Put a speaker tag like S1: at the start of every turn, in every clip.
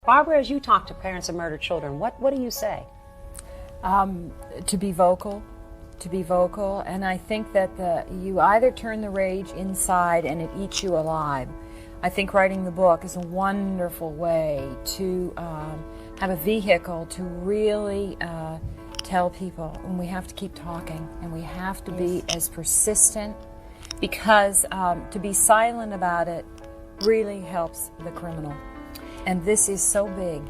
S1: Barbara, as you talk to parents of murdered children, what do you say?
S2: To be vocal, and I think that you either turn the rage inside and it eats you alive. I think writing the book is a wonderful way to have a vehicle to really tell people, and we have to keep talking, and we have to be as persistent, because to be silent about it really helps the criminal. And this is so big.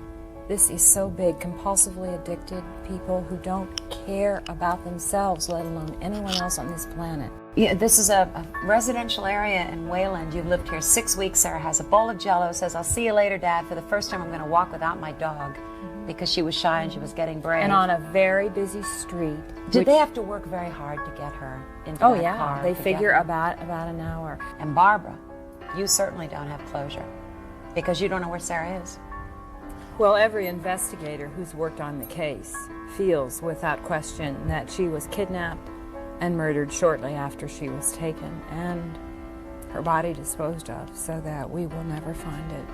S2: This is so big. Compulsively addicted people who don't care about themselves, let alone anyone else on this planet.
S1: Yeah, this is a residential area in Wayland. You've lived here 6 weeks. Sarah has a bowl of Jell-O, says, "I'll see you later, Dad. For the first time, I'm going to walk without my dog," because she was shy and she was getting brave.
S2: And on a very busy street.
S1: Did they have to work very hard to get her into that car?
S2: Oh, yeah. They figure about an hour.
S1: And Barbara, you certainly don't have closure because you don't know where Sarah is.
S2: Well, every investigator who's worked on the case feels without question that she was kidnapped and murdered shortly after she was taken, and her body disposed of so that we will never find it.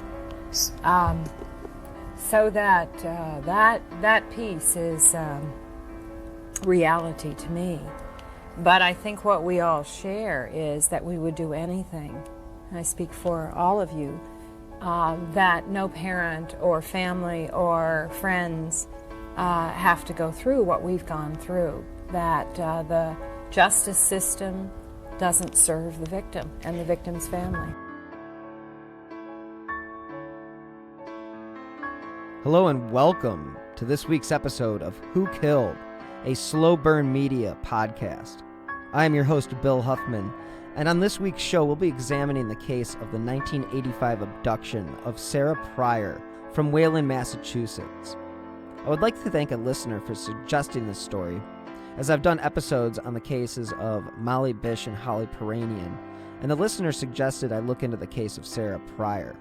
S2: So that piece is reality to me. But I think what we all share is that we would do anything, and I speak for all of you, that no parent or family or friends have to go through what we've gone through, that the justice system doesn't serve the victim and the victim's family.
S3: Hello and welcome to this week's episode of Who Killed, a Slow Burn Media podcast. I am your host, Bill Huffman, and on this week's show, we'll be examining the case of the 1985 abduction of Sarah Pryor from Wayland, Massachusetts. I would like to thank a listener for suggesting this story, as I've done episodes on the cases of Molly Bish and Holly Pirrainen, and the listener suggested I look into the case of Sarah Pryor.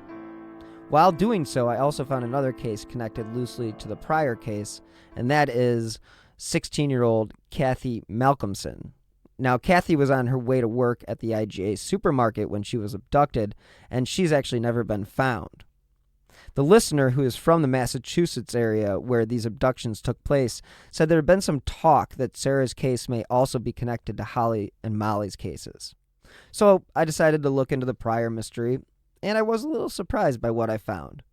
S3: While doing so, I also found another case connected loosely to the Pryor case, and that is 16-year-old Cathy Malcolmson. Now, Cathy was on her way to work at the IGA supermarket when she was abducted, and she's actually never been found. The listener, who is from the Massachusetts area where these abductions took place, said there had been some talk that Sarah's case may also be connected to Holly and Molly's cases. So I decided to look into the Pryor mystery, and I was a little surprised by what I found.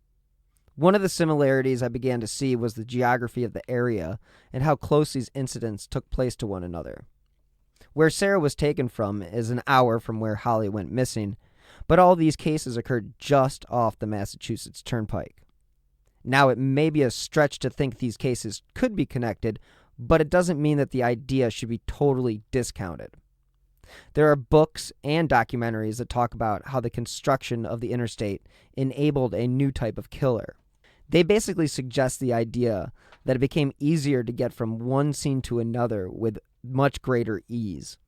S3: One of the similarities I began to see was the geography of the area and how close these incidents took place to one another. Where Sarah was taken from is an hour from where Holly went missing, but all these cases occurred just off the Massachusetts Turnpike. Now, it may be a stretch to think these cases could be connected, but it doesn't mean that the idea should be totally discounted. There are books and documentaries that talk about how the construction of the interstate enabled a new type of killer. They basically suggest the idea that it became easier to get from one scene to another with much greater ease.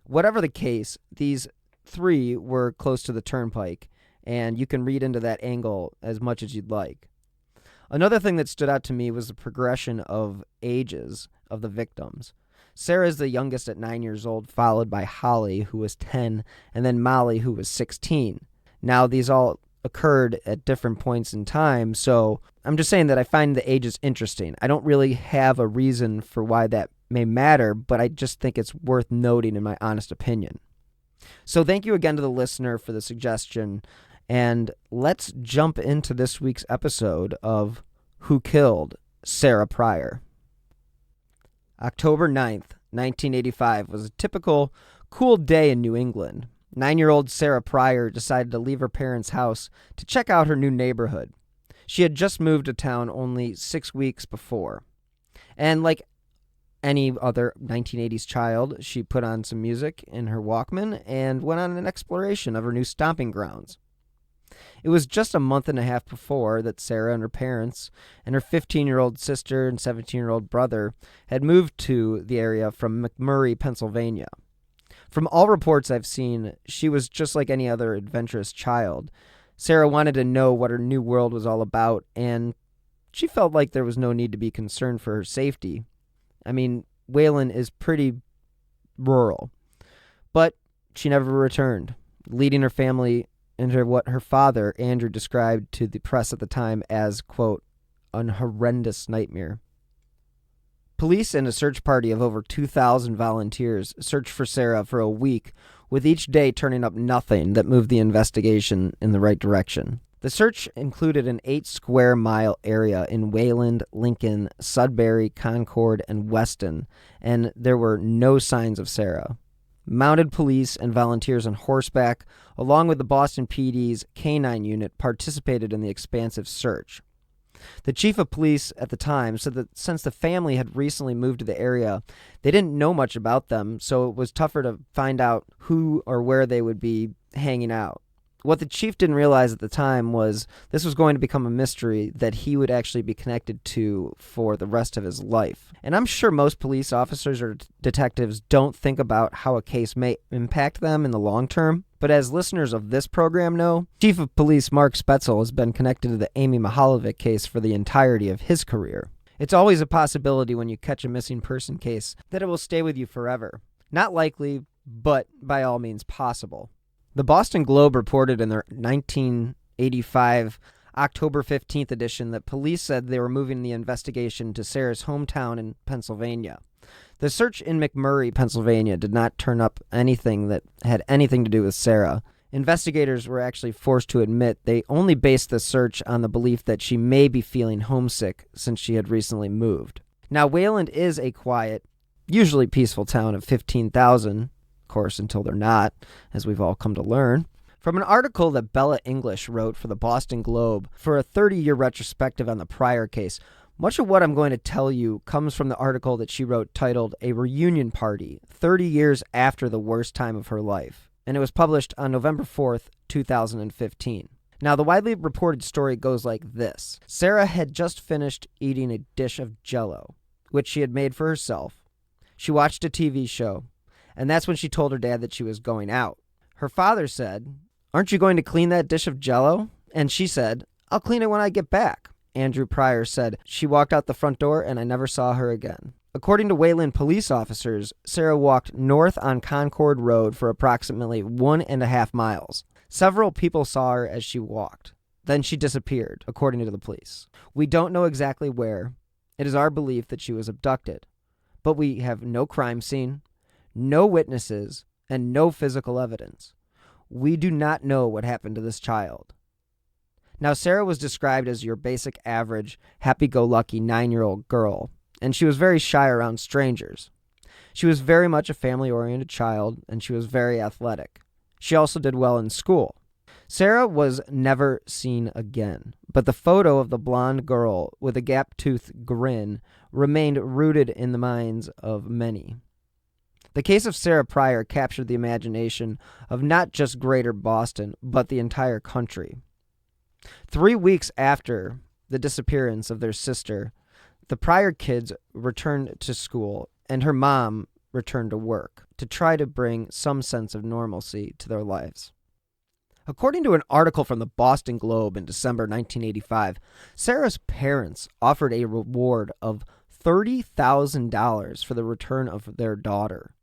S3: Whatever the case, these three were close to the turnpike, and you can read into that angle as much as you'd like. Another thing that stood out to me was the progression of ages of the victims. Sarah is the youngest at 9 years old, followed by Holly, who was 10, and then Molly, who was 16. Now, these all occurred at different points in time, so I'm just saying that I find the ages interesting. I don't really have a reason for why that may matter, but I just think it's worth noting in my honest opinion. So thank you again to the listener for the suggestion, and let's jump into this week's episode of Who Killed Sarah Pryor. October 9th, 1985 was a typical cool day in New England. 9-year-old Sarah Pryor decided to leave her parents' house to check out her new neighborhood. She had just moved to town only 6 weeks before. And like any other 1980s child, she put on some music in her Walkman and went on an exploration of her new stomping grounds. It was just a month and a half before that Sarah and her parents and her 15-year-old sister and 17-year-old brother had moved to the area from McMurray, Pennsylvania. From all reports I've seen, she was just like any other adventurous child. Sarah wanted to know what her new world was all about, and she felt like there was no need to be concerned for her safety. I mean, Wayland is pretty rural. But she never returned, leading her family into what her father, Andrew, described to the press at the time as, quote, an horrendous nightmare. Police and a search party of over 2,000 volunteers searched for Sarah for a week, with each day turning up nothing that moved the investigation in the right direction. The search included an 8-square-mile area in Wayland, Lincoln, Sudbury, Concord, and Weston, and there were no signs of Sarah. Mounted police and volunteers on horseback, along with the Boston PD's K-9 unit, participated in the expansive search. The chief of police at the time said that since the family had recently moved to the area, they didn't know much about them, so it was tougher to find out who or where they would be hanging out. What the chief didn't realize at the time was this was going to become a mystery that he would actually be connected to for the rest of his life. And I'm sure most police officers or detectives don't think about how a case may impact them in the long term. But as listeners of this program know, Chief of Police Mark Spetzel has been connected to the Amy Mahalovic case for the entirety of his career. It's always a possibility when you catch a missing person case that it will stay with you forever. Not likely, but by all means possible. The Boston Globe reported in their 1985 October 15th edition that police said they were moving the investigation to Sarah's hometown in Pennsylvania. The search in McMurray, Pennsylvania, did not turn up anything that had anything to do with Sarah. Investigators were actually forced to admit they only based the search on the belief that she may be feeling homesick since she had recently moved. Now, Wayland is a quiet, usually peaceful town of 15,000, course, until they're not, as we've all come to learn. From an article that Bella English wrote for the Boston Globe for a 30-year retrospective on the Pryor case, much of what I'm going to tell you comes from the article that she wrote titled A Reunion Party, 30 Years After the Worst Time of Her Life, and it was published on November 4th, 2015. Now, the widely reported story goes like this. Sarah had just finished eating a dish of Jell-O, which she had made for herself. She watched a TV show, and that's when she told her dad that she was going out. Her father said, "Aren't you going to clean that dish of Jell-O?" And she said, "I'll clean it when I get back." Andrew Pryor said, "She walked out the front door and I never saw her again." According to Wayland police officers, Sarah walked north on Concord Road for approximately 1.5 miles. Several people saw her as she walked. Then she disappeared, according to the police. We don't know exactly where. It is our belief that she was abducted. But we have no crime scene, no witnesses, and no physical evidence. We do not know what happened to this child. Now, Sarah was described as your basic average, happy-go-lucky 9-year-old girl, and she was very shy around strangers. She was very much a family-oriented child, and she was very athletic. She also did well in school. Sarah was never seen again, but the photo of the blonde girl with a gap-toothed grin remained rooted in the minds of many. The case of Sarah Pryor captured the imagination of not just greater Boston, but the entire country. 3 weeks after the disappearance of their sister, the Pryor kids returned to school, and her mom returned to work to try to bring some sense of normalcy to their lives. According to an article from the Boston Globe in December 1985, Sarah's parents offered a reward of $30,000 for the return of their daughter.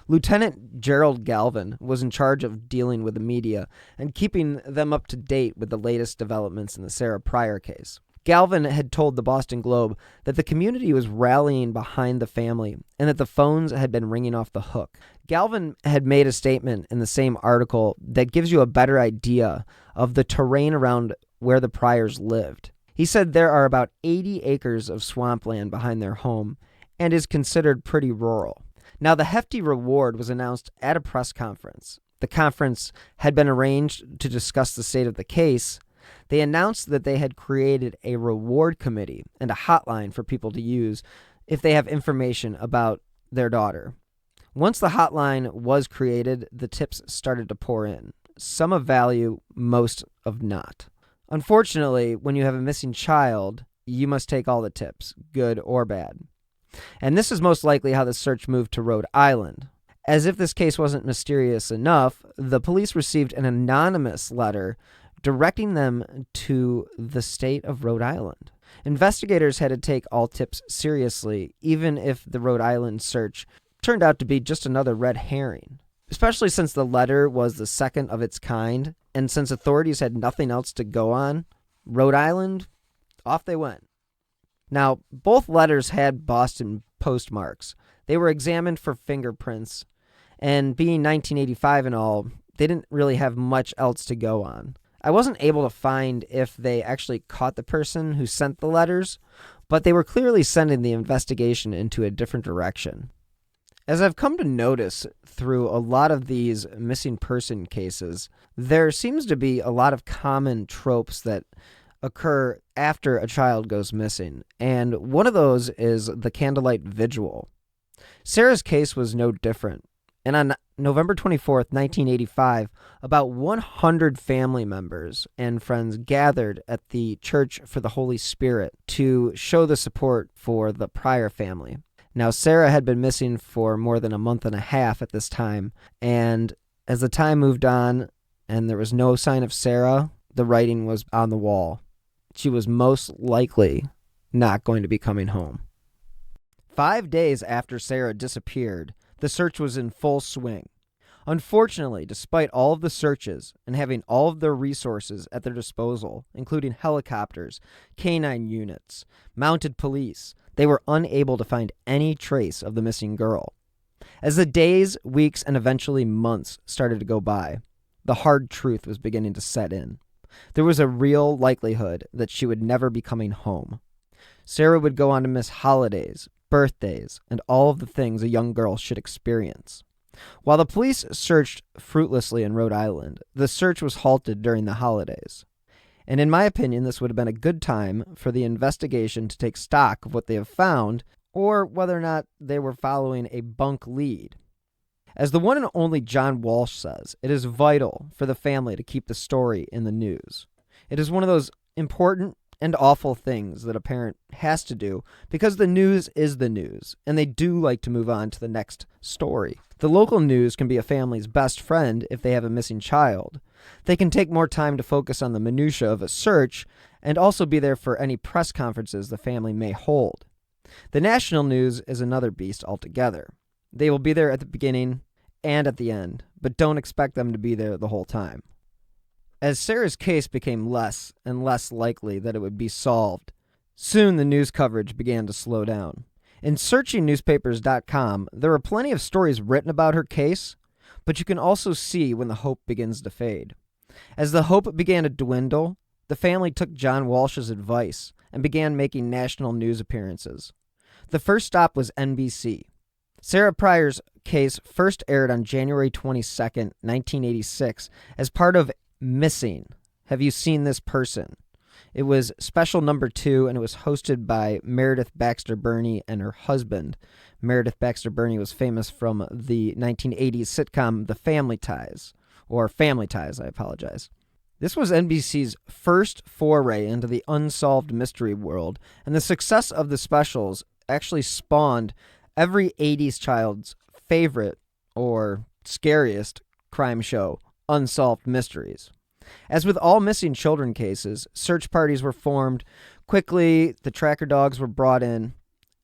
S3: Lieutenant Gerald Galvin was in charge of dealing with the media and keeping them up to date with the latest developments in the Sarah Pryor case. Galvin had told the Boston Globe that the community was rallying behind the family and that the phones had been ringing off the hook. Galvin had made a statement in the same article that gives you a better idea of the terrain around where the Pryors lived. He said there are about 80 acres of swampland behind their home and is considered pretty rural. Now, the hefty reward was announced at a press conference. The conference had been arranged to discuss the state of the case. They announced that they had created a reward committee and a hotline for people to use if they have information about their daughter. Once the hotline was created, the tips started to pour in. Some of value, most of not. Unfortunately, when you have a missing child, you must take all the tips, good or bad. And this is most likely how the search moved to Rhode Island. As if this case wasn't mysterious enough, the police received an anonymous letter directing them to the state of Rhode Island. Investigators had to take all tips seriously, even if the Rhode Island search turned out to be just another red herring. Especially since the letter was the second of its kind And since authorities had nothing else to go on, Rhode Island, off they went. Now, both letters had Boston postmarks. They were examined for fingerprints, and being 1985 and all, they didn't really have much else to go on. I wasn't able to find if they actually caught the person who sent the letters, but they were clearly sending the investigation into a different direction. As I've come to notice through a lot of these missing person cases, there seems to be a lot of common tropes that occur after a child goes missing, and one of those is the candlelight vigil. Sarah's case was no different, and on November 24th, 1985, about 100 family members and friends gathered at the Church for the Holy Spirit to show the support for the Pryor family. Now, Sarah had been missing for more than a month and a half at this time, and as the time moved on and there was no sign of Sarah, the writing was on the wall. She was most likely not going to be coming home. 5 days after Sarah disappeared, the search was in full swing. Unfortunately, despite all of the searches and having all of their resources at their disposal, including helicopters, canine units, mounted police, they were unable to find any trace of the missing girl. As the days, weeks, and eventually months started to go by, the hard truth was beginning to set in. There was a real likelihood that she would never be coming home. Sarah would go on to miss holidays, birthdays, and all of the things a young girl should experience. While the police searched fruitlessly in Rhode Island, the search was halted during the holidays. And in my opinion, this would have been a good time for the investigation to take stock of what they have found, or whether or not they were following a bunk lead. As the one and only John Walsh says, it is vital for the family to keep the story in the news. It is one of those important and awful things that a parent has to do because the news is the news, and they do like to move on to the next story. The local news can be a family's best friend if they have a missing child. They can take more time to focus on the minutia of a search and also be there for any press conferences the family may hold. The national news is another beast altogether. They will be there at the beginning and at the end, but don't expect them to be there the whole time. As Sarah's case became less and less likely that it would be solved, soon the news coverage began to slow down. In searchingnewspapers.com, there are plenty of stories written about her case, but you can also see when the hope begins to fade. As the hope began to dwindle, the family took John Walsh's advice and began making national news appearances. The first stop was NBC. Sarah Pryor's case first aired on January 22nd, 1986, as part of Missing. Have You Seen This Person? It was special number 2, and it was hosted by Meredith Baxter Birney and her husband. Meredith Baxter Birney was famous from the 1980s sitcom The Family Ties, or Family Ties, I apologize. This was NBC's first foray into the unsolved mystery world, and the success of the specials actually spawned every 80s child's favorite, or scariest, crime show, Unsolved Mysteries. As with all missing children cases, search parties were formed. Quickly, the tracker dogs were brought in,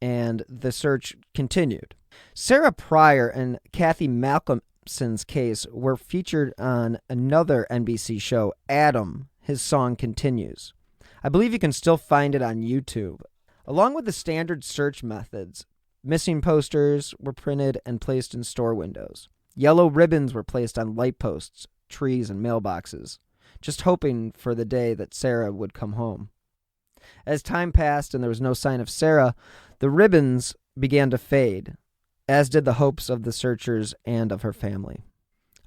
S3: and the search continued. Sarah Pryor and Cathy Malcolmson's case were featured on another NBC show, Adam, His Song Continues. I believe you can still find it on YouTube. Along with the standard search methods, missing posters were printed and placed in store windows. Yellow ribbons were placed on light posts, trees, and mailboxes, just hoping for the day that Sarah would come home. As time passed and there was no sign of Sarah, the ribbons began to fade, as did the hopes of the searchers and of her family.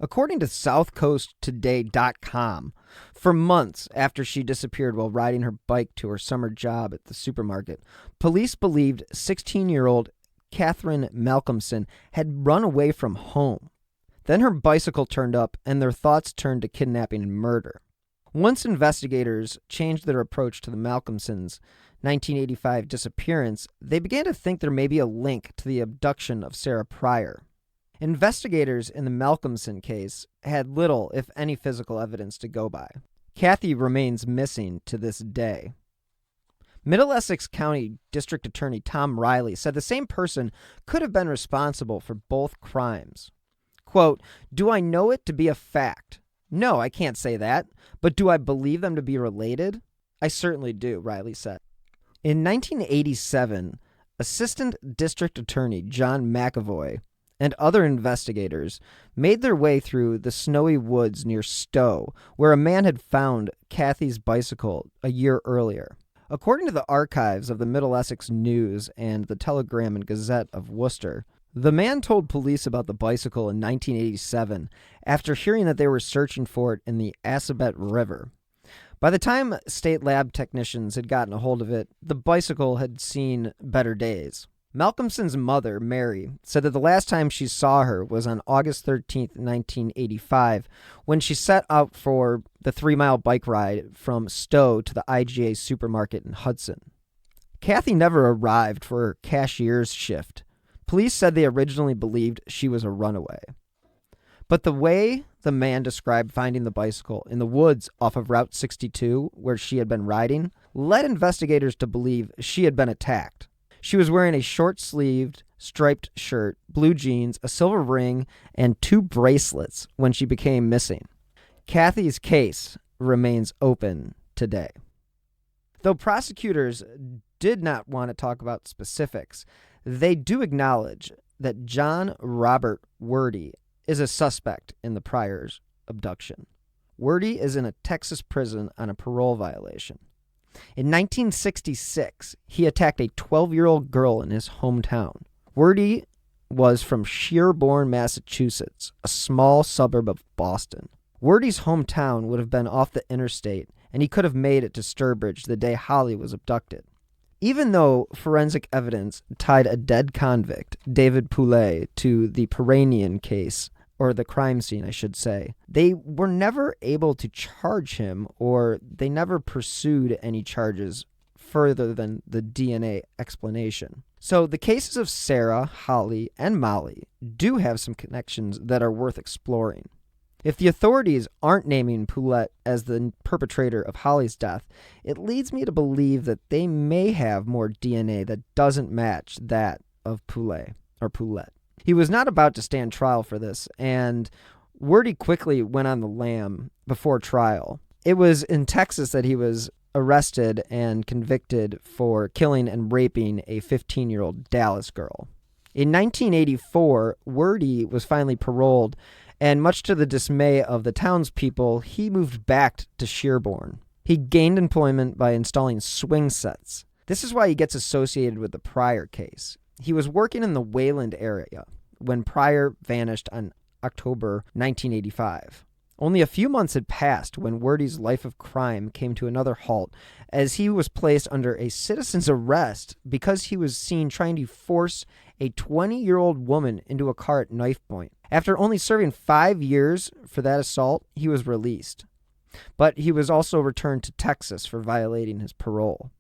S3: According to SouthCoastToday.com, for months after she disappeared while riding her bike to her summer job at the supermarket, police believed 16-year-old Cathy Malcolmson had run away from home. Then her bicycle turned up, and their thoughts turned to kidnapping and murder. Once investigators changed their approach to the Malcolmsons' 1985 disappearance, they began to think there may be a link to the abduction of Sarah Pryor. Investigators in the Malcolmson case had little, if any, physical evidence to go by. Cathy remains missing to this day. Middle Essex County District Attorney Tom Riley said the same person could have been responsible for both crimes. Quote, "Do I know it to be a fact? No, I can't say that. But do I believe them to be related? I certainly do, Riley said. In 1987, Assistant District Attorney John McAvoy and other investigators made their way through the snowy woods near Stowe, where a man had found Cathy's bicycle a year earlier. According to the archives of the Middle Essex News and the Telegram and Gazette of Worcester, the man told police about the bicycle in 1987 after hearing that they were searching for it in the Assabet River. By the time state lab technicians had gotten a hold of it, the bicycle had seen better days. Malcolmson's mother, Mary, said that the last time she saw her was on August 13th, 1985, when she set out for the 3-mile bike ride from Stowe to the IGA supermarket in Hudson. Cathy never arrived for her cashier's shift. Police said they originally believed she was a runaway. But the way the man described finding the bicycle in the woods off of Route 62, where she had been riding, led investigators to believe she had been attacked. She was wearing a short-sleeved, striped shirt, blue jeans, a silver ring, and 2 bracelets when she became missing. Cathy's case remains open today. Though prosecutors did not want to talk about specifics, they do acknowledge that John Robert Werde is a suspect in the Pryor's abduction. Werde is in a Texas prison on a parole violation. In 1966, he attacked a 12-year-old girl in his hometown. Werde was from Sherborne, Massachusetts, a small suburb of Boston. Werde's hometown would have been off the interstate, and he could have made it to Sturbridge the day Holly was abducted. Even though forensic evidence tied a dead convict, David Poulet, to the Pirrainen case, or the crime scene, I should say, they were never able to charge him, or they never pursued any charges further than the DNA explanation. So the cases of Sarah, Holly, and Molly do have some connections that are worth exploring. If the authorities aren't naming Poulet as the perpetrator of Holly's death, it leads me to believe that they may have more DNA that doesn't match that of Poulet. He was not about to stand trial for this, and Werde quickly went on the lam before trial. It was in Texas that he was arrested and convicted for killing and raping a 15-year-old Dallas girl. In 1984, Werde was finally paroled, and much to the dismay of the townspeople, he moved back to Sherborne. He gained employment by installing swing sets. This is why he gets associated with the Pryor case. He was working in the Wayland area when Pryor vanished on October 1985. Only a few months had passed when Werde's life of crime came to another halt, as he was placed under a citizen's arrest because he was seen trying to force a 20-year-old woman into a car at knife point. After only serving 5 years for that assault, he was released. But he was also returned to Texas for violating his parole.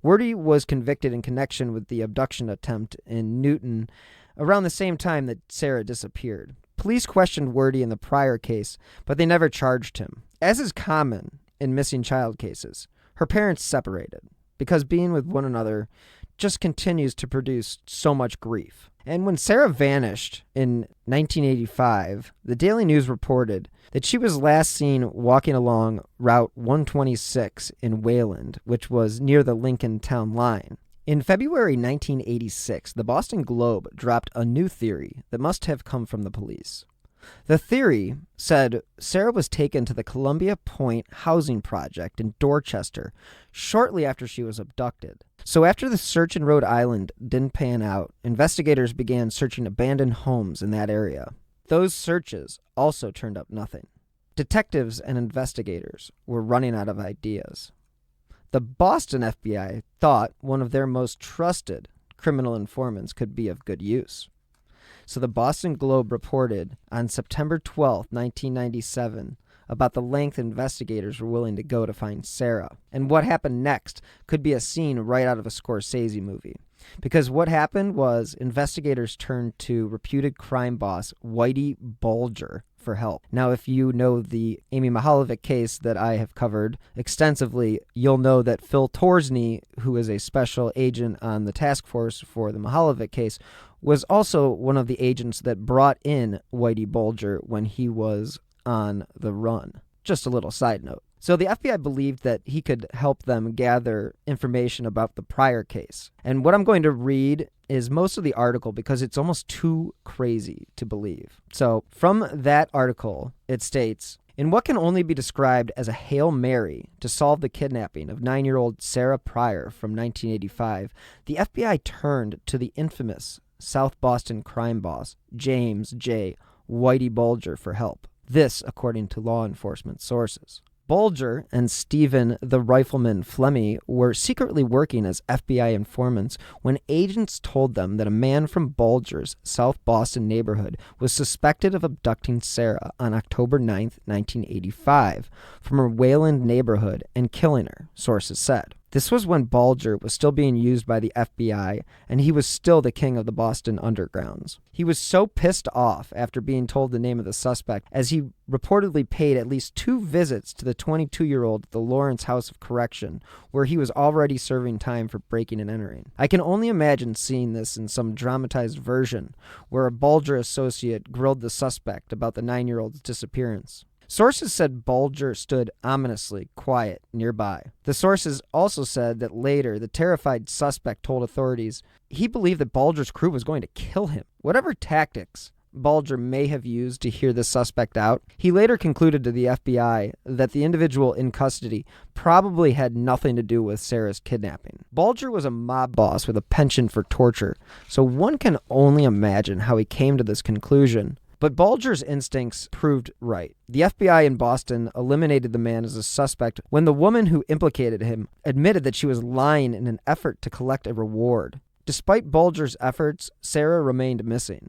S3: Werde was convicted in connection with the abduction attempt in Newton around the same time that Sarah disappeared. Police questioned Werde in the Pryor case, but they never charged him. As is common in missing child cases, her parents separated because being with one another just continues to produce so much grief. And when Sarah vanished in 1985, the Daily News reported that she was last seen walking along Route 126 in Wayland, which was near the Lincoln town line. In February 1986, the Boston Globe dropped a new theory that must have come from the police. The theory said Sarah was taken to the Columbia Point housing project in Dorchester shortly after she was abducted. So after the search in Rhode Island didn't pan out, investigators began searching abandoned homes in that area. Those searches also turned up nothing. Detectives and investigators were running out of ideas. The Boston FBI thought one of their most trusted criminal informants could be of good use. So the Boston Globe reported on September 12, 1997, about the length investigators were willing to go to find Sarah. And what happened next could be a scene right out of a Scorsese movie. Because what happened was investigators turned to reputed crime boss Whitey Bulger for help. Now, if you know the Amy Mihaljevic case that I have covered extensively, you'll know that Phil Torsney, who is a special agent on the task force for the Mihaljevic case, was also one of the agents that brought in Whitey Bulger when he was on the run. Just a little side note. So the FBI believed that he could help them gather information about the Pryor case. And what I'm going to read is most of the article because it's almost too crazy to believe. So from that article, it states, in what can only be described as a Hail Mary to solve the kidnapping of 9-year-old Sarah Pryor from 1985, the FBI turned to the infamous South Boston crime boss, James J. Whitey Bulger, for help. This, according to law enforcement sources. Bulger and Stephen the Rifleman Flemmy were secretly working as FBI informants when agents told them that a man from Bulger's South Boston neighborhood was suspected of abducting Sarah on October 9, 1985, from her Wayland neighborhood and killing her, sources said. This was when Bulger was still being used by the FBI, and he was still the king of the Boston undergrounds. He was so pissed off after being told the name of the suspect, as he reportedly paid at least 2 visits to the 22-year-old at the Lawrence House of Correction, where he was already serving time for breaking and entering. I can only imagine seeing this in some dramatized version, where a Bulger associate grilled the suspect about the 9-year-old's disappearance. Sources said Bulger stood ominously quiet nearby. The sources also said that later the terrified suspect told authorities he believed that Bulger's crew was going to kill him. Whatever tactics Bulger may have used to hear the suspect out, he later concluded to the FBI that the individual in custody probably had nothing to do with Sarah's kidnapping. Bulger was a mob boss with a penchant for torture, so one can only imagine how he came to this conclusion. But Bulger's instincts proved right. The FBI in Boston eliminated the man as a suspect when the woman who implicated him admitted that she was lying in an effort to collect a reward. Despite Bulger's efforts, Sarah remained missing,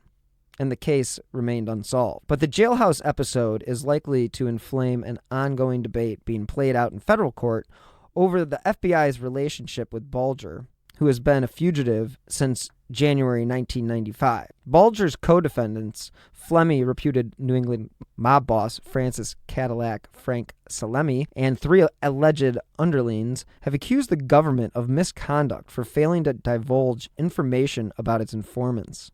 S3: and the case remained unsolved. But the jailhouse episode is likely to inflame an ongoing debate being played out in federal court over the FBI's relationship with Bulger, who has been a fugitive since January 1995. Bulger's co-defendants, Flemmy, reputed New England mob boss Francis Cadillac Frank Salemi, and 3 alleged underlings, have accused the government of misconduct for failing to divulge information about its informants.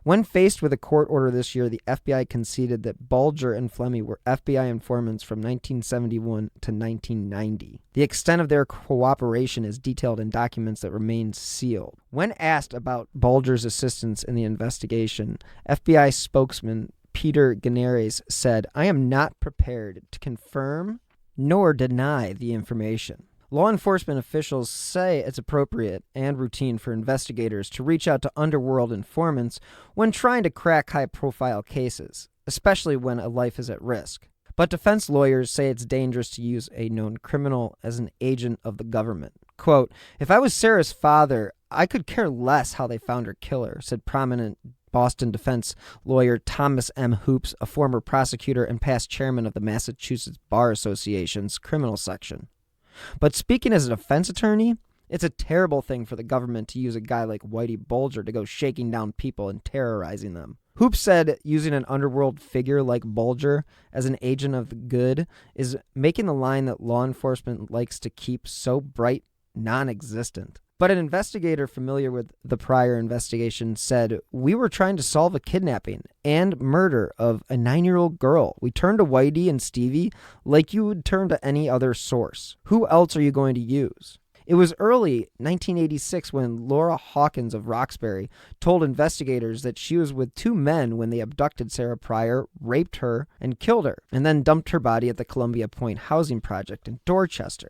S3: When faced with a court order this year, the FBI conceded that Bulger and Flemmy were FBI informants from 1971 to 1990. The extent of their cooperation is detailed in documents that remain sealed. When asked about Bulger's assistance in the investigation, FBI spokesman Peter Ganares said, "I am not prepared to confirm nor deny the information." Law enforcement officials say it's appropriate and routine for investigators to reach out to underworld informants when trying to crack high-profile cases, especially when a life is at risk. But defense lawyers say it's dangerous to use a known criminal as an agent of the government. Quote, "If I was Sarah's father, I could care less how they found her killer," said prominent Boston defense lawyer Thomas M. Hoops, a former prosecutor and past chairman of the Massachusetts Bar Association's criminal section. But speaking as a defense attorney, it's a terrible thing for the government to use a guy like Whitey Bulger to go shaking down people and terrorizing them. Hoops said using an underworld figure like Bulger as an agent of the good is making the line that law enforcement likes to keep so bright non-existent. But an investigator familiar with the Pryor investigation said, "We were trying to solve a kidnapping and murder of a 9-year-old girl. We turned to Whitey and Stevie like you would turn to any other source. Who else are you going to use?" It was early 1986 when Laura Hawkins of Roxbury told investigators that she was with 2 men when they abducted Sarah Pryor, raped her, and killed her, and then dumped her body at the Columbia Point housing project in Dorchester.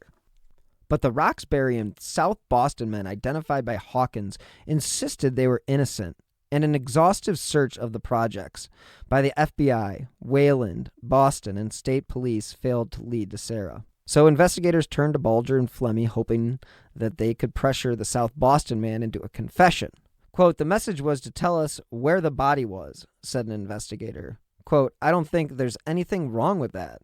S3: But the Roxbury and South Boston men identified by Hawkins insisted they were innocent, and an exhaustive search of the projects by the FBI, Wayland, Boston, and state police failed to lead to Sarah. So investigators turned to Bulger and Flemmy, hoping that they could pressure the South Boston man into a confession. Quote, "The message was to tell us where the body was," said an investigator. Quote, "I don't think there's anything wrong with that."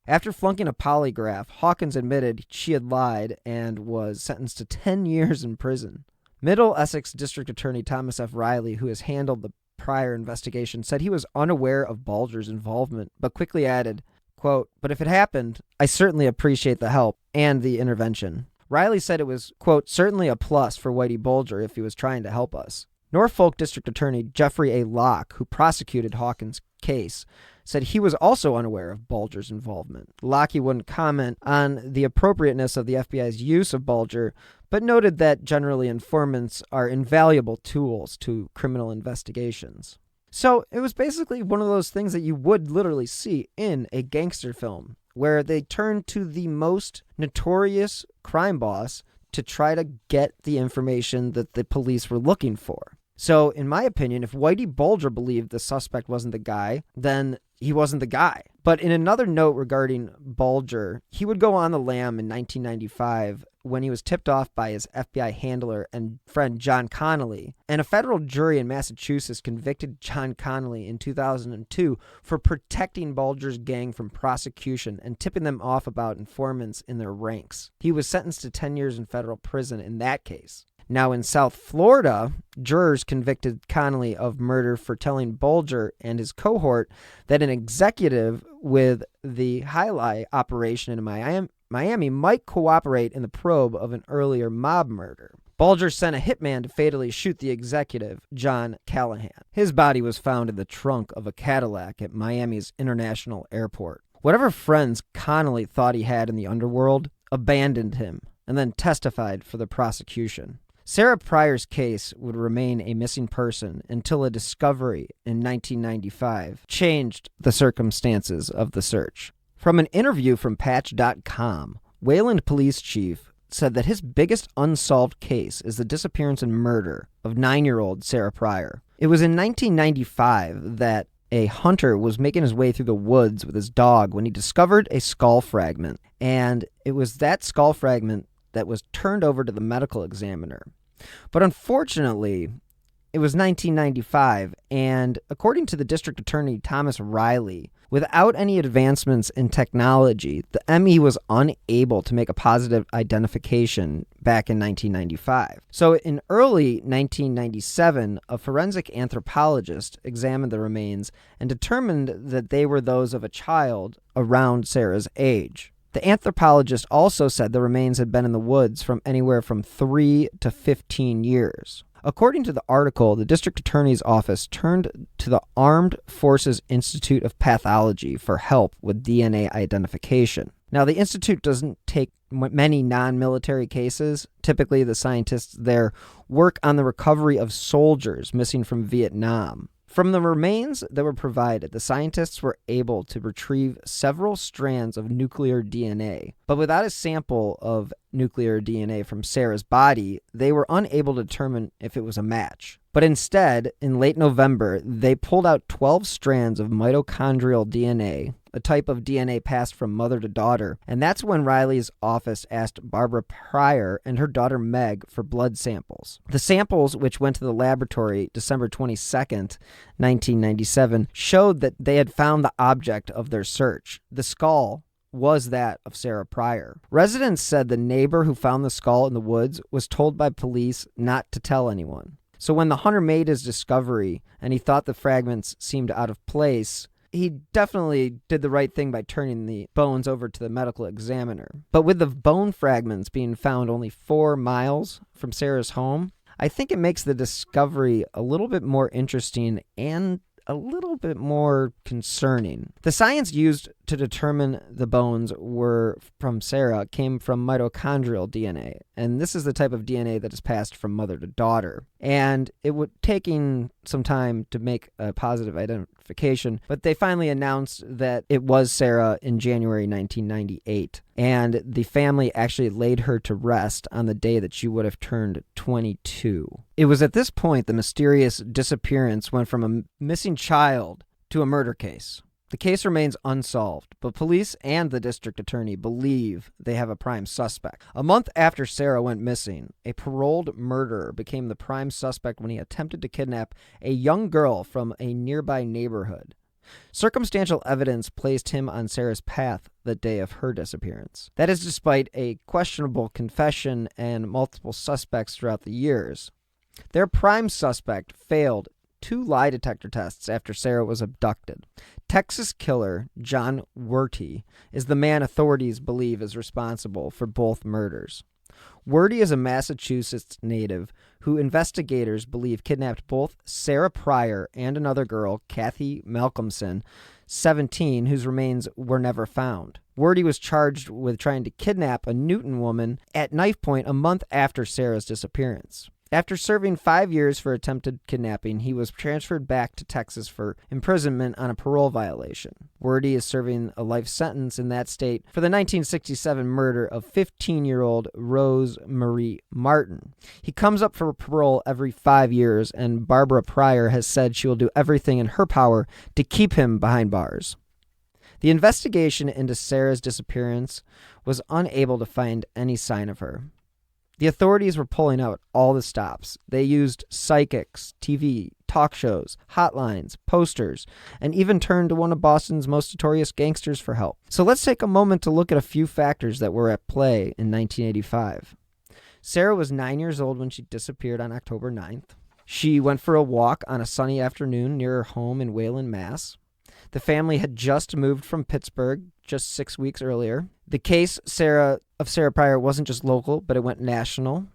S3: After flunking a polygraph, Hawkins admitted she had lied and was sentenced to 10 years in prison. Middle Essex District Attorney Thomas F. Riley, who has handled the Pryor investigation, said he was unaware of Bulger's involvement, but quickly added, quote, "But if it happened, I certainly appreciate the help and the intervention." Riley said it was, quote, "certainly a plus for Whitey Bulger if he was trying to help us." Norfolk District Attorney Jeffrey A. Locke, who prosecuted Hawkins' case, said he was also unaware of Bulger's involvement. Locke wouldn't comment on the appropriateness of the FBI's use of Bulger, but noted that generally informants are invaluable tools to criminal investigations. So it was basically one of those things that you would literally see in a gangster film, where they turn to the most notorious crime boss to try to get the information that the police were looking for. So, in my opinion, if Whitey Bulger believed the suspect wasn't the guy, then he wasn't the guy. But in another note regarding Bulger, he would go on the lam in 1995 when he was tipped off by his FBI handler and friend John Connolly. And a federal jury in Massachusetts convicted John Connolly in 2002 for protecting Bulger's gang from prosecution and tipping them off about informants in their ranks. He was sentenced to 10 years in federal prison in that case. Now, in South Florida, jurors convicted Connolly of murder for telling Bulger and his cohort that an executive with the Highlight operation in Miami might cooperate in the probe of an earlier mob murder. Bulger sent a hitman to fatally shoot the executive, John Callahan. His body was found in the trunk of a Cadillac at Miami's International Airport. Whatever friends Connolly thought he had in the underworld abandoned him and then testified for the prosecution. Sarah Pryor's case would remain a missing person until a discovery in 1995 changed the circumstances of the search. From an interview from Patch.com, Wayland Police Chief said that his biggest unsolved case is the disappearance and murder of 9-year-old Sarah Pryor. It was in 1995 that a hunter was making his way through the woods with his dog when he discovered a skull fragment, and it was that skull fragment that was turned over to the medical examiner. But unfortunately, it was 1995, and according to the district attorney Thomas Riley, without any advancements in technology, the ME was unable to make a positive identification back in 1995. So in early 1997, a forensic anthropologist examined the remains and determined that they were those of a child around Sarah's age. The anthropologist also said the remains had been in the woods from anywhere from 3 to 15 years. According to the article, the district attorney's office turned to the Armed Forces Institute of Pathology for help with DNA identification. Now, the institute doesn't take many non-military cases. Typically, the scientists there work on the recovery of soldiers missing from Vietnam. From the remains that were provided, the scientists were able to retrieve several strands of nuclear DNA. But without a sample of nuclear DNA from Sarah's body, they were unable to determine if it was a match. But instead, in late November, they pulled out 12 strands of mitochondrial DNA, a type of DNA passed from mother to daughter, and that's when Riley's office asked Barbara Pryor and her daughter Meg for blood samples. The samples, which went to the laboratory December 22nd, 1997, showed that they had found the object of their search. The skull was that of Sarah Pryor. Residents said the neighbor who found the skull in the woods was told by police not to tell anyone. So when the hunter made his discovery and he thought the fragments seemed out of place, he definitely did the right thing by turning the bones over to the medical examiner. But with the bone fragments being found only 4 miles from Sarah's home, I think it makes the discovery a little bit more interesting and a little bit more concerning. The science used to determine the bones were from Sarah came from mitochondrial DNA, and this is the type of DNA that is passed from mother to daughter. And it would taking some time to make a positive identification, but they finally announced that it was Sarah in January 1998, and the family actually laid her to rest on the day that she would have turned 22. It was at this point the mysterious disappearance went from a missing child to a murder case. The case remains unsolved, but police and the district attorney believe they have a prime suspect. A month after Sarah went missing, a paroled murderer became the prime suspect when he attempted to kidnap a young girl from a nearby neighborhood. Circumstantial evidence placed him on Sarah's path the day of her disappearance. That is despite a questionable confession and multiple suspects throughout the years. Their prime suspect failed 2 lie detector tests after Sarah was abducted. Texas killer John Werty is the man authorities believe is responsible for both murders. Wordie is a Massachusetts native who investigators believe kidnapped both Sarah Pryor and another girl, Cathy Malcolmson, 17, whose remains were never found. Wordie was charged with trying to kidnap a Newton woman at knife point a month after Sarah's disappearance. After serving 5 years for attempted kidnapping, he was transferred back to Texas for imprisonment on a parole violation. Wordie is serving a life sentence in that state for the 1967 murder of 15-year-old Rose Marie Martin. He comes up for parole every 5 years, and Barbara Pryor has said she will do everything in her power to keep him behind bars. The investigation into Sarah's disappearance was unable to find any sign of her. The authorities were pulling out all the stops. They used psychics, TV, talk shows, hotlines, posters, and even turned to one of Boston's most notorious gangsters for help. So let's take a moment to look at a few factors that were at play in 1985. Sarah was 9 years old when she disappeared on October 9th. She went for a walk on a sunny afternoon near her home in Wayland, Mass. The family had just moved from Pittsburgh just 6 weeks earlier. The case of Sarah Pryor wasn't just local, but it went national.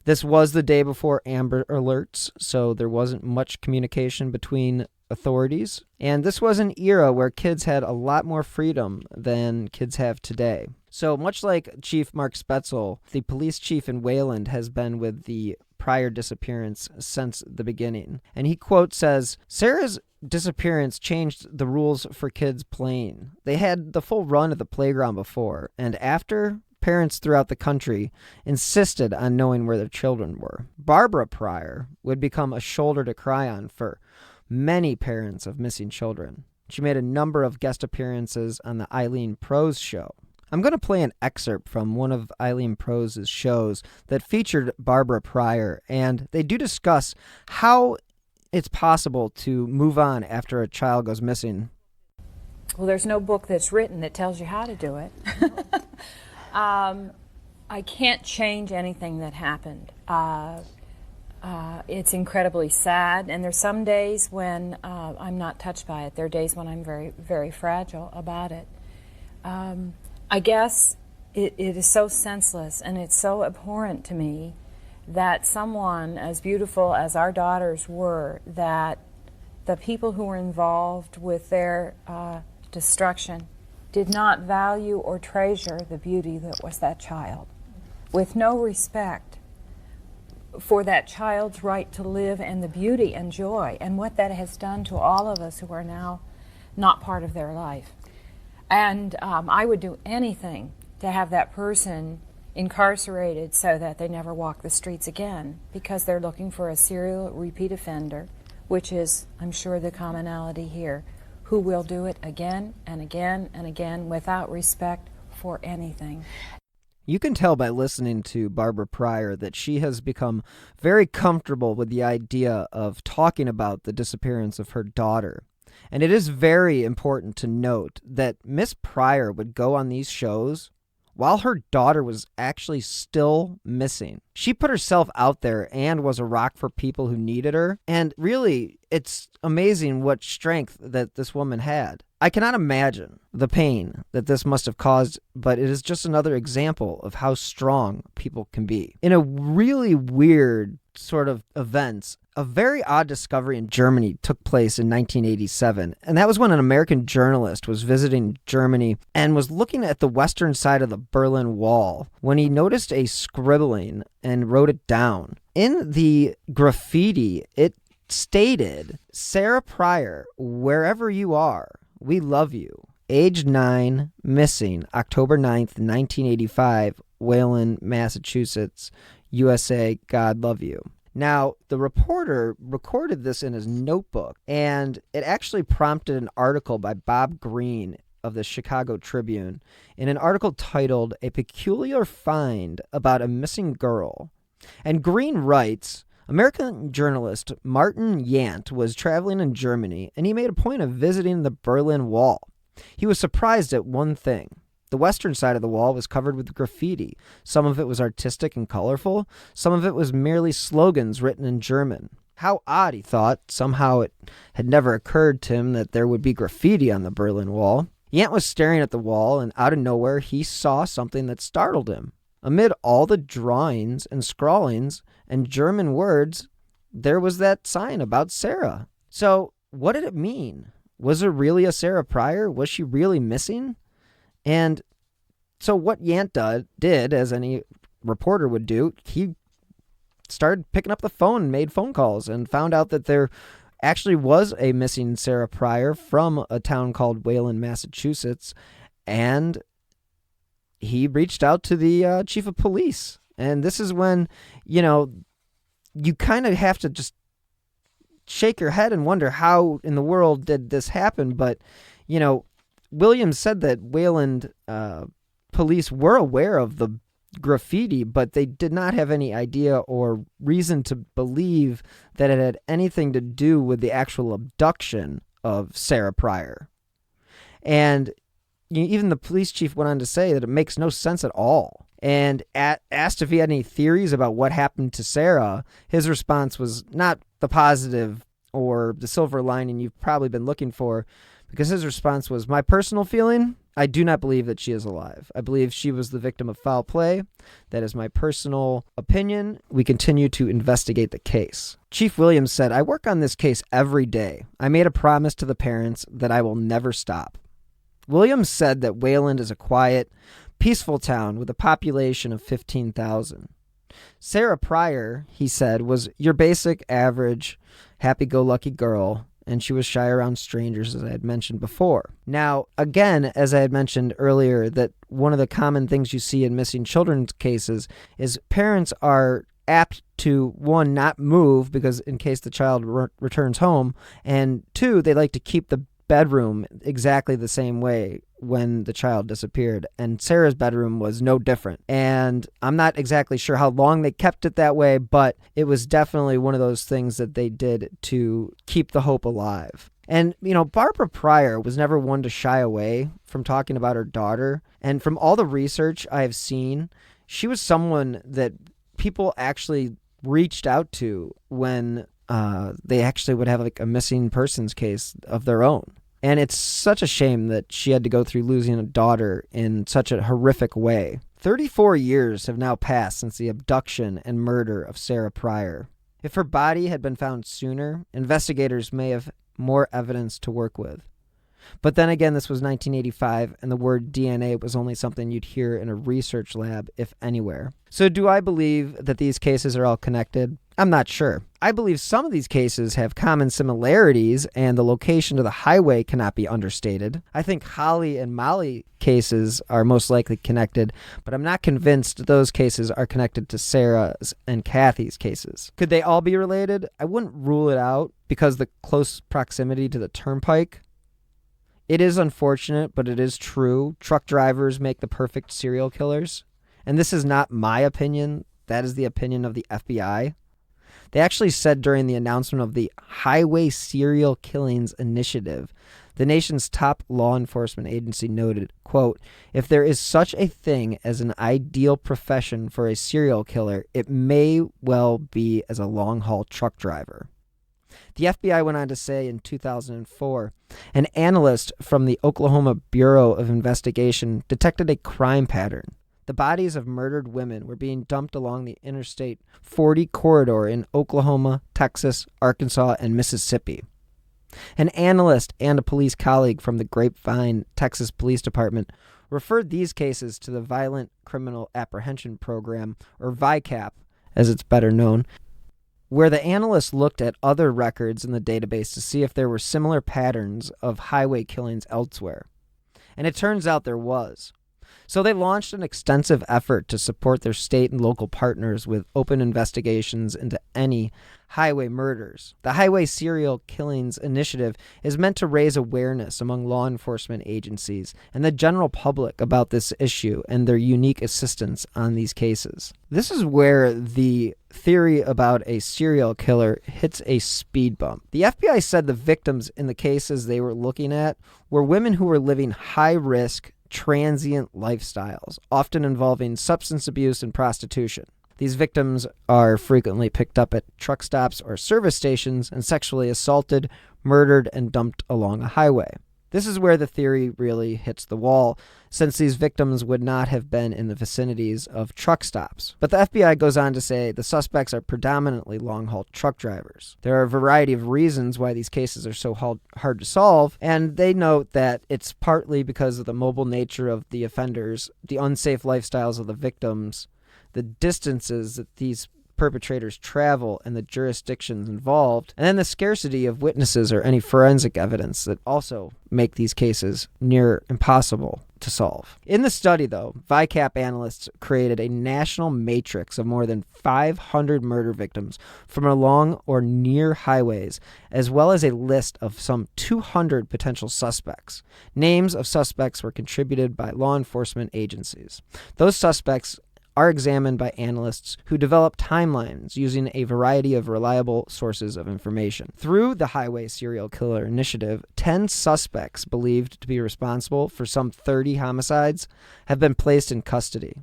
S3: This was the day before Amber Alerts, so there wasn't much communication between authorities. And this was an era where kids had a lot more freedom than kids have today. So much like Chief Mark Spetzel, the police chief in Wayland has been with the Pryor disappearance since the beginning. And he, quote, says, Sarah's disappearance changed the rules for kids playing. They had the full run of the playground before, and after, parents throughout the country insisted on knowing where their children were. Barbara Pryor would become a shoulder to cry on for many parents of missing children. She made a number of guest appearances on the Eileen Prose show. I'm going to play an excerpt from one of Eileen Prose's shows that featured Barbara Pryor, and they do discuss how it's possible to move on after a child goes missing.
S2: Well, there's no book that's written that tells you how to do it. I can't change anything that happened. It's incredibly sad, and there's some days when I'm not touched by it. There are days when I'm very, very fragile about it. I guess it is so senseless, and it's so abhorrent to me that someone as beautiful as our daughters were, that the people who were involved with their destruction did not value or treasure the beauty that was that child, with no respect for that child's right to live and the beauty and joy and what that has done to all of us who are now not part of their life. And I would do anything to have that person incarcerated so that they never walk the streets again, because they're looking for a serial repeat offender, which is, I'm sure, the commonality here, who will do it again and again and again without respect for anything.
S3: You can tell by listening to Barbara Pryor that she has become very comfortable with the idea of talking about the disappearance of her daughter. And it is very important to note that Miss Pryor would go on these shows while her daughter was actually still missing. She put herself out there and was a rock for people who needed her. And really, it's amazing what strength that this woman had. I cannot imagine the pain that this must have caused, but it is just another example of how strong people can be. In a really weird sort of events, a very odd discovery in Germany took place in 1987, and that was when an American journalist was visiting Germany and was looking at the western side of the Berlin Wall when he noticed a scribbling and wrote it down. In the graffiti, it stated, "Sarah Pryor, wherever you are, we love you. Age 9, missing, October 9th, 1985, Wayland, Massachusetts, USA, God love you." Now, the reporter recorded this in his notebook, and it actually prompted an article by Bob Greene of the Chicago Tribune in an article titled "A Peculiar Find About a Missing Girl." And Greene writes, American journalist Martin Yant was traveling in Germany, and he made a point of visiting the Berlin Wall. He was surprised at one thing. The western side of the wall was covered with graffiti. Some of it was artistic and colorful. Some of it was merely slogans written in German. How odd, he thought. Somehow it had never occurred to him that there would be graffiti on the Berlin Wall. Yant was staring at the wall, and out of nowhere he saw something that startled him. Amid all the drawings and scrawlings and German words, there was that sign about Sarah. So what did it mean? Was there really a Sarah Pryor? Was she really missing? And so what Yanta did, as any reporter would do, he started picking up the phone and made phone calls and found out that there actually was a missing Sarah Pryor from a town called Wayland, Massachusetts. And he reached out to the chief of police. And this is when, you kind of have to just shake your head and wonder how in the world did this happen. But, Williams said that Wayland police were aware of the graffiti, but they did not have any idea or reason to believe that it had anything to do with the actual abduction of Sarah Pryor. And even the police chief went on to say that it makes no sense at all. And asked if he had any theories about what happened to Sarah, his response was not the positive or the silver lining you've probably been looking for, because his response was, "My personal feeling, I do not believe that she is alive. I believe she was the victim of foul play. That is my personal opinion. We continue to investigate the case." Chief Williams said, "I work on this case every day. I made a promise to the parents that I will never stop." Williams said that Wayland is a quiet, peaceful town with a population of 15,000. Sarah Pryor, he said, was your basic, average, happy-go-lucky girl, and she was shy around strangers, as I had mentioned before. Now, again, as I had mentioned earlier, that one of the common things you see in missing children's cases is parents are apt to, one, not move because in case the child returns home, and two, they like to keep the bedroom exactly the same way when the child disappeared, and Sarah's bedroom was no different. And I'm not exactly sure how long they kept it that way, but it was definitely one of those things that they did to keep the hope alive. And, Barbara Pryor was never one to shy away from talking about her daughter. And from all the research I have seen, she was someone that people actually reached out to when they actually would have like a missing persons case of their own. And it's such a shame that she had to go through losing a daughter in such a horrific way. 34 years have now passed since the abduction and murder of Sarah Pryor. If her body had been found sooner, investigators may have more evidence to work with. But then again, this was 1985, and the word DNA was only something you'd hear in a research lab, if anywhere. So do I believe that these cases are all connected? I'm not sure. I believe some of these cases have common similarities, and the location of the highway cannot be understated. I think Holly and Molly cases are most likely connected, but I'm not convinced those cases are connected to Sarah's and Cathy's cases. Could they all be related? I wouldn't rule it out because the close proximity to the turnpike. It is unfortunate, but it is true. Truck drivers make the perfect serial killers. And this is not my opinion. That is the opinion of the FBI. They actually said during the announcement of the Highway Serial Killings Initiative, the nation's top law enforcement agency noted, quote, "If there is such a thing as an ideal profession for a serial killer, it may well be as a long-haul truck driver." The FBI went on to say in 2004, an analyst from the Oklahoma Bureau of Investigation detected a crime pattern. The bodies of murdered women were being dumped along the Interstate 40 corridor in Oklahoma, Texas, Arkansas, and Mississippi. An analyst and a police colleague from the Grapevine, Texas Police Department referred these cases to the Violent Criminal Apprehension Program, or VICAP, as it's better known, where the analyst looked at other records in the database to see if there were similar patterns of highway killings elsewhere. And it turns out there was. So they launched an extensive effort to support their state and local partners with open investigations into any highway murders. The Highway Serial Killings Initiative is meant to raise awareness among law enforcement agencies and the general public about this issue and their unique assistance on these cases. This is where the theory about a serial killer hits a speed bump. The FBI said the victims in the cases they were looking at were women who were living high-risk, transient lifestyles, often involving substance abuse and prostitution. These victims are frequently picked up at truck stops or service stations and sexually assaulted, murdered, and dumped along a highway. This is where the theory really hits the wall, since these victims would not have been in the vicinities of truck stops. But the FBI goes on to say the suspects are predominantly long-haul truck drivers. There are a variety of reasons why these cases are so hard to solve, and they note that it's partly because of the mobile nature of the offenders, the unsafe lifestyles of the victims, the distances that these perpetrators travel, and the jurisdictions involved, and then the scarcity of witnesses or any forensic evidence that also make these cases near impossible to solve. In the study, though, VICAP analysts created a national matrix of more than 500 murder victims from along or near highways, as well as a list of some 200 potential suspects. Names of suspects were contributed by law enforcement agencies. Those suspects are examined by analysts who develop timelines using a variety of reliable sources of information. Through the Highway Serial Killer Initiative, 10 suspects believed to be responsible for some 30 homicides have been placed in custody.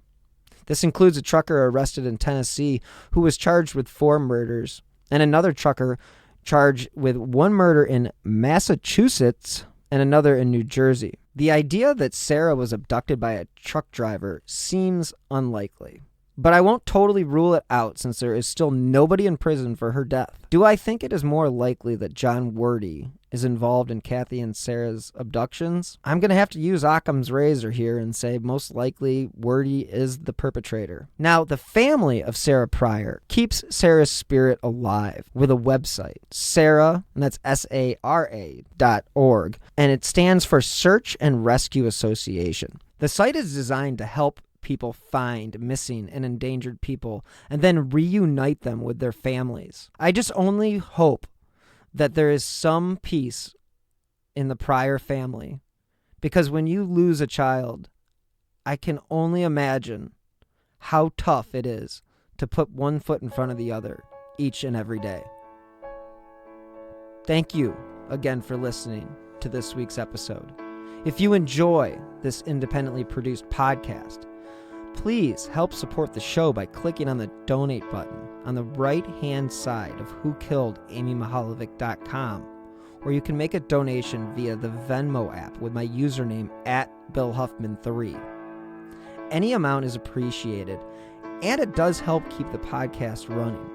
S3: This includes a trucker arrested in Tennessee who was charged with 4 murders, and another trucker charged with 1 murder in Massachusetts and another in New Jersey. The idea that Sarah was abducted by a truck driver seems unlikely, but I won't totally rule it out since there is still nobody in prison for her death. Do I think it is more likely that John Werde is involved in Cathy and Sarah's abductions? I'm going to have to use Occam's razor here and say most likely Werde is the perpetrator. Now, the family of Sarah Pryor keeps Sarah's spirit alive with a website, Sarah, and that's SARA.org, and it stands for Search and Rescue Association. The site is designed to help people find missing and endangered people and then reunite them with their families. I just only hope that there is some peace in the Pryor family, because when you lose a child, I can only imagine how tough it is to put one foot in front of the other each and every day. Thank you again for listening to this week's episode. If you enjoy this independently produced podcast, please help support the show by clicking on the donate button on the right-hand side of whokilledamymihalovic.com, or you can make a donation via the Venmo app with my username @BillHuffman3. Any amount is appreciated, and it does help keep the podcast running.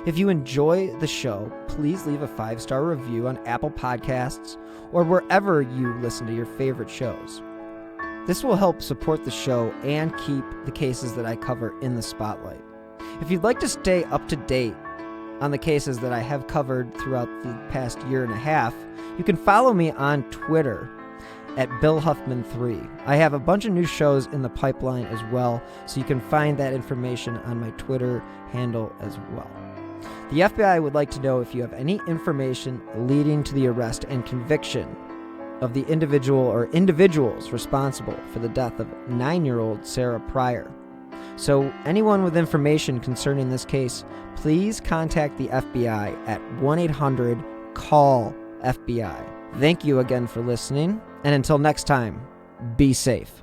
S3: If you enjoy the show, please leave a 5-star review on Apple Podcasts or wherever you listen to your favorite shows. This will help support the show and keep the cases that I cover in the spotlight. If you'd like to stay up to date on the cases that I have covered throughout the past year and a half, you can follow me on Twitter @BillHuffman3. I have a bunch of new shows in the pipeline as well, so you can find that information on my Twitter handle as well. The FBI would like to know if you have any information leading to the arrest and conviction of the individual or individuals responsible for the death of 9-year-old Sarah Pryor. So anyone with information concerning this case, please contact the FBI at 1-800-CALL-FBI. Thank you again for listening, and until next time, be safe.